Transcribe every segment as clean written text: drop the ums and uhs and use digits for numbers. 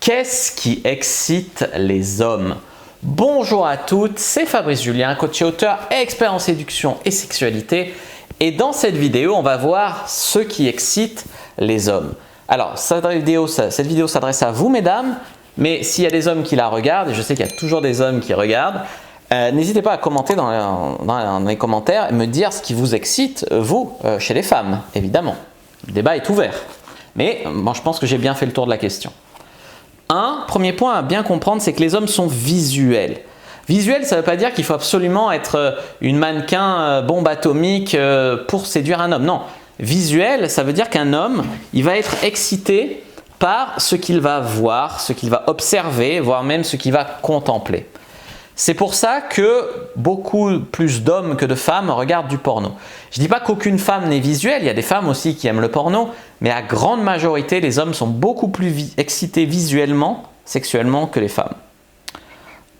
Qu'est-ce qui excite les hommes? Bonjour à toutes, c'est Fabrice Julien, coach et auteur, expert en séduction et sexualité. Et dans cette vidéo, on va voir ce qui excite les hommes. Alors, cette vidéo s'adresse à vous, mesdames, mais s'il y a des hommes qui la regardent, et je sais qu'il y a toujours des hommes qui regardent, n'hésitez pas à commenter dans les commentaires et me dire ce qui vous excite, vous, chez les femmes, évidemment. Le débat est ouvert. Mais bon, je pense que j'ai bien fait le tour de la question. Premier point à bien comprendre, c'est que les hommes sont visuels. Visuel, ça ne veut pas dire qu'il faut absolument être une mannequin bombe atomique pour séduire un homme. Non, visuel, ça veut dire qu'un homme, il va être excité par ce qu'il va voir, ce qu'il va observer, voire même ce qu'il va contempler. C'est pour ça que beaucoup plus d'hommes que de femmes regardent du porno. Je ne dis pas qu'aucune femme n'est visuelle, il y a des femmes aussi qui aiment le porno, mais à grande majorité, les hommes sont beaucoup plus excités visuellement, sexuellement que les femmes.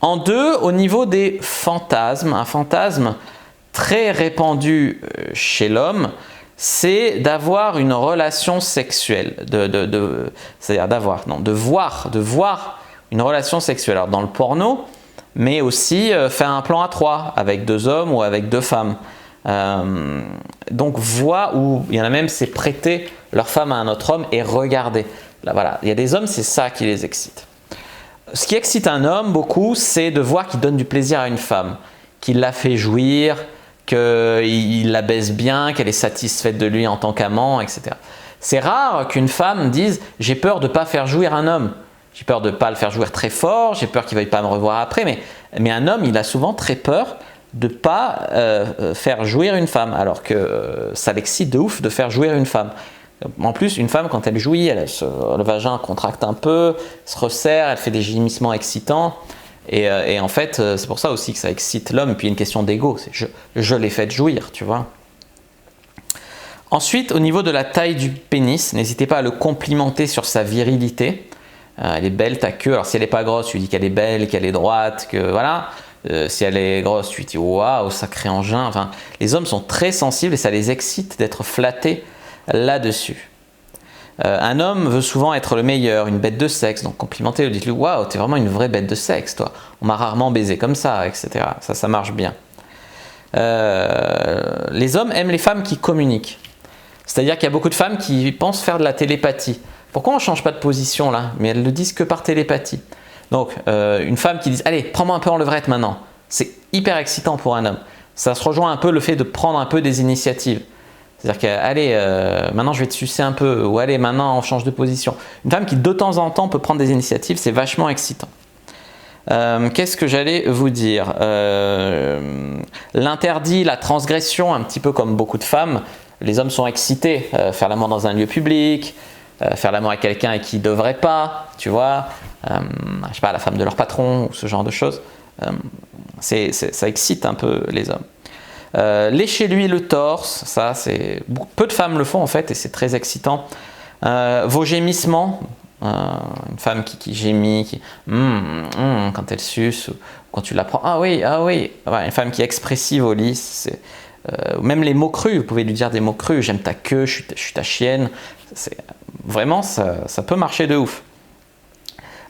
En deux, au niveau des fantasmes, un fantasme très répandu chez l'homme, c'est d'avoir une relation sexuelle, c'est-à-dire de voir une relation sexuelle. Alors dans le porno, mais aussi faire un plan à trois avec deux hommes ou avec deux femmes. Donc ou il y en a même, c'est prêter leur femme à un autre homme et regarder. Là, voilà, il y a des hommes, c'est ça qui les excite. Ce qui excite un homme beaucoup, c'est de voir qu'il donne du plaisir à une femme, qu'il la fait jouir, qu'il la baise bien, qu'elle est satisfaite de lui en tant qu'amant, etc. C'est rare qu'une femme dise « j'ai peur de ne pas faire jouir un homme ». J'ai peur de ne pas le faire jouir très fort, j'ai peur qu'il ne veuille pas me revoir après. Mais un homme, il a souvent très peur de ne pas faire jouir une femme, alors que ça l'excite de ouf de faire jouir une femme. En plus, une femme, quand elle jouit, le vagin contracte un peu, se resserre, elle fait des gémissements excitants. Et en fait, c'est pour ça aussi que ça excite l'homme. Et puis, il y a une question d'ego, c'est je l'ai fait jouir, tu vois. Ensuite, au niveau de la taille du pénis, n'hésitez pas à le complimenter sur sa virilité. Elle est belle ta queue. Alors si elle n'est pas grosse, tu lui dis qu'elle est belle, qu'elle est droite, que voilà. Si elle est grosse, tu lui dis waouh, sacré engin. Enfin, les hommes sont très sensibles et ça les excite d'être flattés là-dessus. Un homme veut souvent être le meilleur, une bête de sexe. Donc complimentez-le, dites-lui waouh, t'es vraiment une vraie bête de sexe, toi. On m'a rarement baisé comme ça, etc. Ça marche bien. Les hommes aiment les femmes qui communiquent. C'est-à-dire qu'il y a beaucoup de femmes qui pensent faire de la télépathie. Pourquoi on ne change pas de position là? Mais elles le disent que par télépathie. Donc, une femme qui dit « Allez, prends-moi un peu en levrette maintenant », c'est hyper excitant pour un homme. Ça se rejoint un peu le fait de prendre un peu des initiatives. C'est-à-dire que « Allez, maintenant je vais te sucer un peu » ou « Allez, maintenant on change de position ». Une femme qui de temps en temps peut prendre des initiatives, c'est vachement excitant. Qu'est-ce que j'allais vous dire? L'interdit, la transgression, un petit peu comme beaucoup de femmes, les hommes sont excités. Faire l'amour dans un lieu public, faire l'amour avec quelqu'un et qui ne devrait pas, tu vois, je sais pas, la femme de leur patron ou ce genre de choses, ça excite un peu les hommes. Lécher lui le torse, ça c'est peu de femmes le font en fait et c'est très excitant. Vos gémissements, une femme qui gémit, quand elle suce ou quand tu la prends, ah oui, une femme qui est expressive au lit, même les mots crus, vous pouvez lui dire des mots crus, j'aime ta queue, je suis ta chienne, vraiment ça peut marcher de ouf.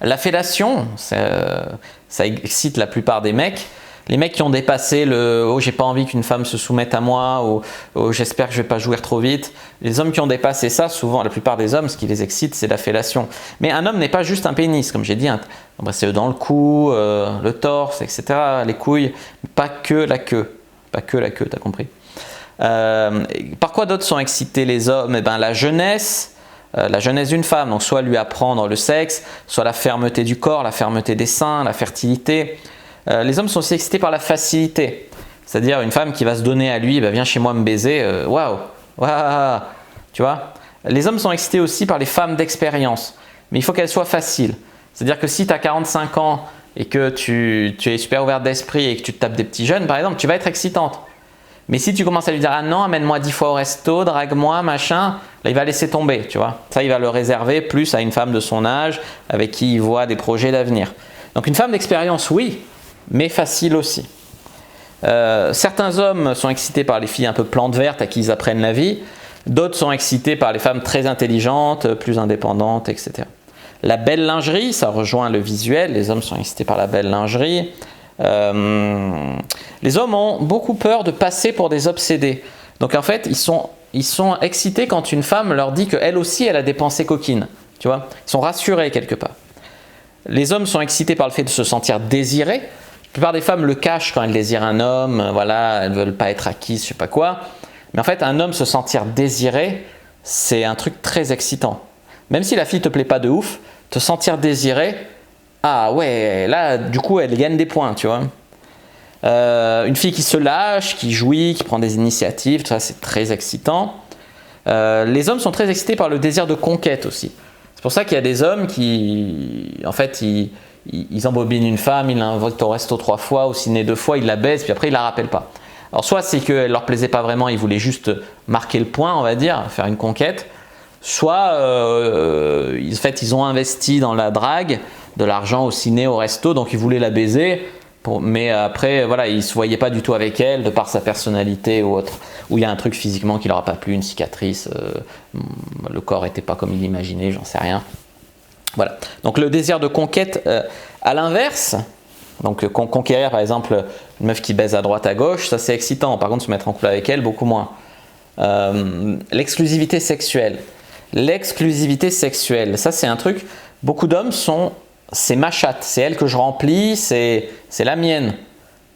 La fellation, ça excite la plupart des mecs. Les mecs qui ont dépassé le « oh j'ai pas envie qu'une femme se soumette à moi » ou « oh j'espère que je vais pas jouir trop vite ». Les hommes qui ont dépassé ça, souvent la plupart des hommes, ce qui les excite c'est la fellation. Mais un homme n'est pas juste un pénis, comme j'ai dit, c'est dans le cou, le torse, etc., les couilles, pas que la queue. Pas que la queue, t'as compris. Par quoi d'autres sont excités les hommes? Eh ben, la jeunesse d'une femme, donc soit lui apprendre le sexe, soit la fermeté du corps, la fermeté des seins, la fertilité. Les hommes sont aussi excités par la facilité, c'est-à-dire une femme qui va se donner à lui, viens chez moi me baiser, waouh, tu vois. Les hommes sont excités aussi par les femmes d'expérience, mais il faut qu'elles soient faciles. C'est-à-dire que si tu as 45 ans et que tu es super ouverte d'esprit et que tu te tapes des petits jeunes, par exemple, tu vas être excitante. Mais si tu commences à lui dire « Ah non, amène-moi 10 fois au resto, drague-moi, machin », là il va laisser tomber, tu vois. Ça, il va le réserver plus à une femme de son âge avec qui il voit des projets d'avenir. Donc une femme d'expérience, oui, mais facile aussi. Certains hommes sont excités par les filles un peu plantes vertes à qui ils apprennent la vie. D'autres sont excités par les femmes très intelligentes, plus indépendantes, etc. La belle lingerie, ça rejoint le visuel, les hommes sont excités par la belle lingerie. Les hommes ont beaucoup peur de passer pour des obsédés. Donc en fait, ils sont excités quand une femme leur dit qu'elle aussi, elle a des pensées coquines. Tu vois, ils sont rassurés quelque part. Les hommes sont excités par le fait de se sentir désirés. La plupart des femmes le cachent quand elles désirent un homme, voilà, elles ne veulent pas être acquises, je sais pas quoi. Mais en fait, un homme se sentir désiré, c'est un truc très excitant. Même si la fille te plaît pas de ouf, te sentir désiré, ah ouais, là, du coup, elle gagne des points, tu vois. Une fille qui se lâche, qui jouit, qui prend des initiatives, tout ça, c'est très excitant. Les hommes sont très excités par le désir de conquête aussi. C'est pour ça qu'il y a des hommes qui, en fait, ils embobinent une femme, ils l'invitent au resto 3 fois, au ciné 2 fois, ils la baisent, puis après ils la rappellent pas. Alors soit c'est qu'elle leur plaisait pas vraiment, ils voulaient juste marquer le point, on va dire, faire une conquête. Soit en fait, ils ont investi dans la drague, de l'argent au ciné, au resto, donc ils voulaient la baiser. Mais après, voilà, il ne se voyait pas du tout avec elle, de par sa personnalité ou autre. Ou il y a un truc physiquement qui leur a pas plu, une cicatrice, le corps n'était pas comme il l'imaginait, j'en sais rien. Voilà. Donc le désir de conquête, à l'inverse, donc conquérir par exemple une meuf qui baise à droite à gauche, ça c'est excitant. Par contre, se mettre en couple avec elle, beaucoup moins. L'exclusivité sexuelle. L'exclusivité sexuelle, ça c'est un truc, beaucoup d'hommes sont... C'est ma chatte, c'est elle que je remplis, c'est la mienne.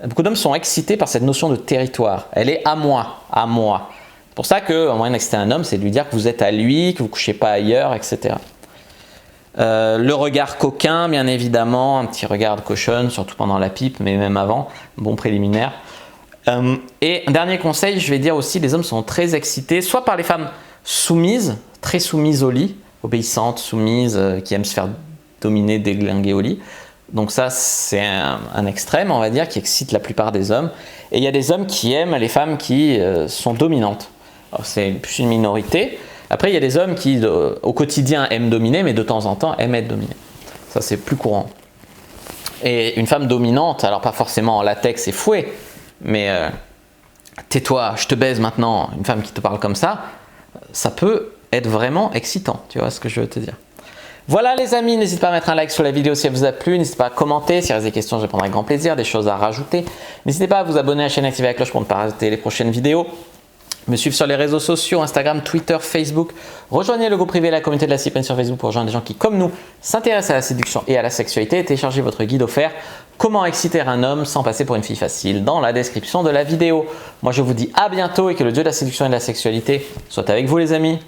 Beaucoup d'hommes sont excités par cette notion de territoire. Elle est à moi, à moi. C'est pour ça qu'un moyen d'exciter un homme, c'est de lui dire que vous êtes à lui, que vous ne couchez pas ailleurs, etc. Le regard coquin, bien évidemment, un petit regard de cochonne, surtout pendant la pipe, mais même avant, bon préliminaire. Et un dernier conseil, je vais dire aussi, les hommes sont très excités, soit par les femmes soumises, très soumises au lit, obéissantes, soumises, qui aiment se faire dominer, déglinguer au lit. Donc ça, c'est un extrême, on va dire, qui excite la plupart des hommes. Et il y a des hommes qui aiment les femmes qui sont dominantes. Alors c'est plus une minorité. Après, il y a des hommes qui, au quotidien, aiment dominer, mais de temps en temps, aiment être dominés. Ça, c'est plus courant. Et une femme dominante, alors pas forcément en latex et fouet, mais tais-toi, je te baise maintenant, une femme qui te parle comme ça peut être vraiment excitant. Tu vois ce que je veux te dire? Voilà les amis, n'hésitez pas à mettre un like sur la vidéo si elle vous a plu, n'hésitez pas à commenter, s'il y a des questions je répondrai avec grand plaisir, des choses à rajouter. N'hésitez pas à vous abonner à la chaîne et activer la cloche pour ne pas rater les prochaines vidéos. Me suivre sur les réseaux sociaux, Instagram, Twitter, Facebook. Rejoignez le groupe privé et la communauté de la CIPN sur Facebook pour rejoindre des gens qui, comme nous, s'intéressent à la séduction et à la sexualité. Et téléchargez votre guide offert « Comment exciter un homme sans passer pour une fille facile » dans la description de la vidéo. Moi je vous dis à bientôt et que le dieu de la séduction et de la sexualité soit avec vous les amis.